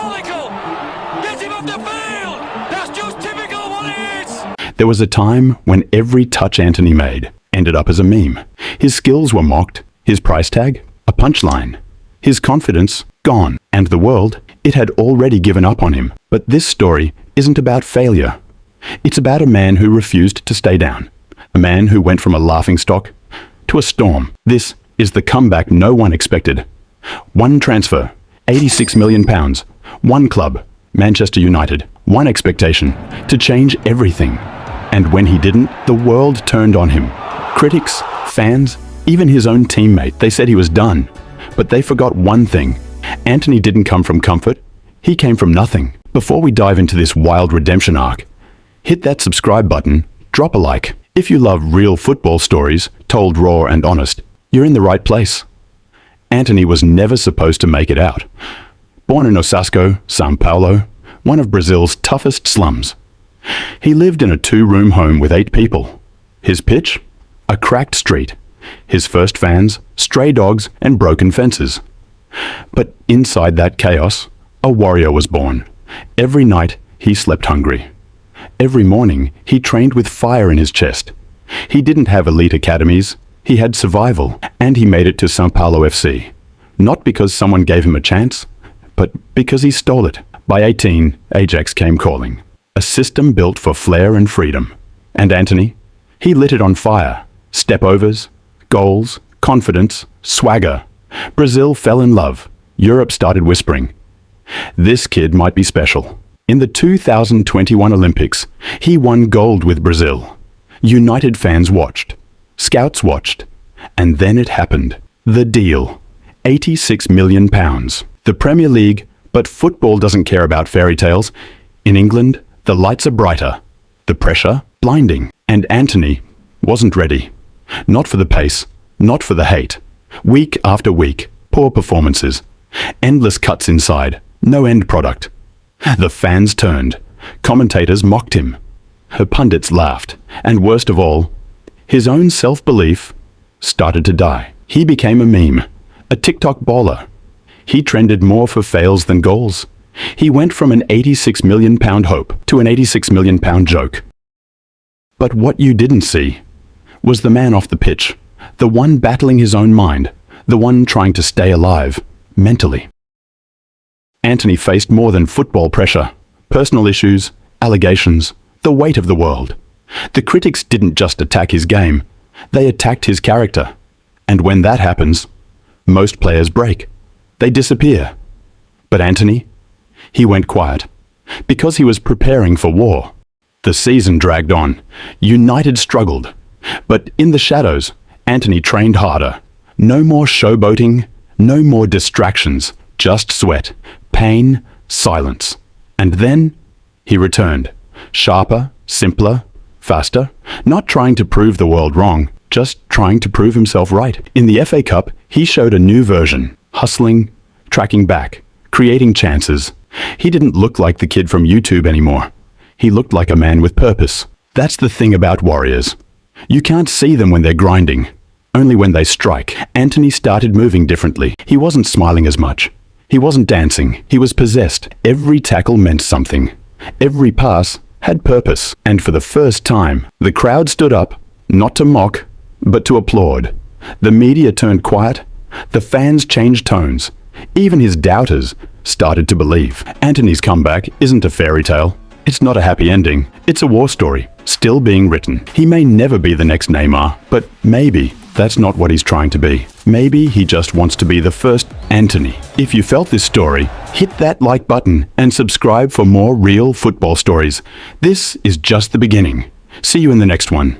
diabolical! Get him off the field! That's just typical of what it is! There was a time when every touch Antony made ended up as a meme. His skills were mocked, his price tag, a punchline. His confidence, gone. And the world, it had already given up on him. But this story isn't about failure. It's about a man who refused to stay down. A man who went from a laughingstock to a storm. This is the comeback no one expected. One transfer, £86 million. One club, Manchester United. One expectation, to change everything. And when he didn't, the world turned on him. Critics, fans, even his own teammate, they said he was done. But they forgot one thing. Antony didn't come from comfort. He came from nothing. Before we dive into this wild redemption arc, hit that subscribe button, drop a like. If you love real football stories, told raw and honest, you're in the right place. Antony was never supposed to make it out. Born in Osasco, São Paulo, one of Brazil's toughest slums. He lived in a 2-room home with 8 people. His pitch? A cracked street. His first fans, stray dogs and broken fences. But inside that chaos, a warrior was born. Every night, he slept hungry. Every morning, he trained with fire in his chest. He didn't have elite academies. He had survival, and he made it to São Paulo FC. Not because someone gave him a chance, but because he stole it. By 18, Ajax came calling. A system built for flair and freedom. And Antony? He lit it on fire. Step-overs, goals, confidence, swagger. Brazil fell in love. Europe started whispering. This kid might be special. In the 2021 Olympics, he won gold with Brazil. United fans watched. Scouts watched. And then it happened. The deal. £86 million. The Premier League, but football doesn't care about fairy tales. In England, the lights are brighter. The pressure, blinding. And Antony wasn't ready. Not for the pace, not for the hate. Week after week, poor performances. Endless cuts inside, no end product. The fans turned. Commentators mocked him. Her pundits laughed. And worst of all, his own self-belief started to die. He became a meme, a TikTok baller. He trended more for fails than goals. He went from an £86 million hope to an £86 million joke. But what you didn't see was the man off the pitch, the one battling his own mind, the one trying to stay alive, mentally. Antony faced more than football pressure, personal issues, allegations, the weight of the world. The critics didn't just attack his game, they attacked his character. And when that happens, most players break. They disappear. But Antony? He went quiet, because he was preparing for war. The season dragged on. United struggled. But in the shadows, Antony trained harder. No more showboating, no more distractions, just sweat, pain, silence. And then he returned. Sharper, simpler, faster. Not trying to prove the world wrong, just trying to prove himself right. In the FA Cup, he showed a new version. Hustling, tracking back, creating chances. He didn't look like the kid from YouTube anymore. He looked like a man with purpose. That's the thing about warriors. You can't see them when they're grinding, only when they strike. Antony started moving differently. He wasn't smiling as much. He wasn't dancing. He was possessed. Every tackle meant something. Every pass had purpose. And for the first time, the crowd stood up, not to mock, but to applaud. The media turned quiet. The fans changed tones. Even his doubters started to believe. Antony's comeback isn't a fairy tale. It's not a happy ending. It's a war story, still being written. He may never be the next Neymar, but maybe that's not what he's trying to be. Maybe he just wants to be the first Antony. If you felt this story, hit that like button and subscribe for more real football stories. This is just the beginning. See you in the next one.